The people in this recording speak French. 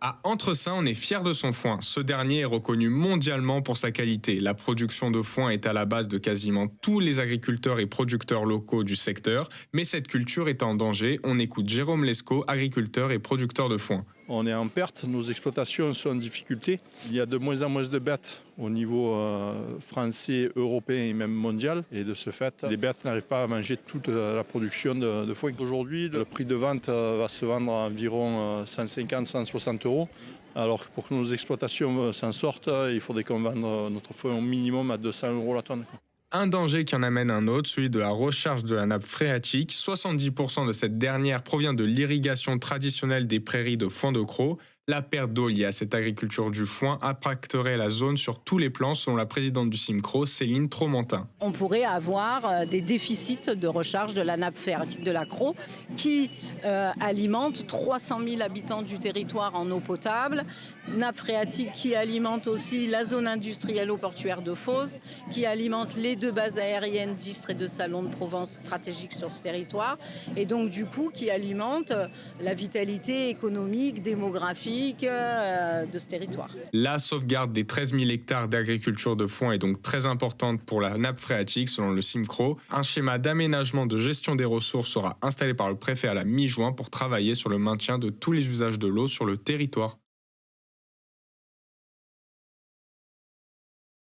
À Entressin, on est fier de son foin. Ce dernier est reconnu mondialement pour sa qualité. La production de foin est à la base de quasiment tous les agriculteurs et producteurs locaux du secteur, mais cette culture est en danger. On écoute Jérôme Lescaut, agriculteur et producteur de foin. On est en perte, nos exploitations sont en difficulté. Il y a de moins en moins de bêtes au niveau français, européen et même mondial. Et de ce fait, les bêtes n'arrivent pas à manger toute la production de foin. Aujourd'hui, le prix de vente va se vendre à environ 150-160 euros. Alors pour que nos exploitations s'en sortent, il faudrait qu'on vende notre foin au minimum à 200 euros la tonne. Un danger qui en amène un autre, celui de la recharge de la nappe phréatique. 70% de cette dernière provient de l'irrigation traditionnelle des prairies de foin de Crau. La perte d'eau liée à cette agriculture du foin impacterait la zone sur tous les plans, selon la présidente du CIMCRO, Céline Tromentin. On pourrait avoir des déficits de recharge de la nappe phréatique de la Crau qui alimente 300 000 habitants du territoire en eau potable. Nappe phréatique qui alimente aussi la zone industrielle eau portuaire de Fos, qui alimente les deux bases aériennes d'Istres et de Salon de Provence stratégiques sur ce territoire, et donc du coup qui alimente la vitalité économique, démographique de ce territoire. La sauvegarde des 13 000 hectares d'agriculture de foin est donc très importante pour la nappe phréatique, selon le CIMCRO. Un schéma d'aménagement de gestion des ressources sera installé par le préfet à la mi-juin pour travailler sur le maintien de tous les usages de l'eau sur le territoire.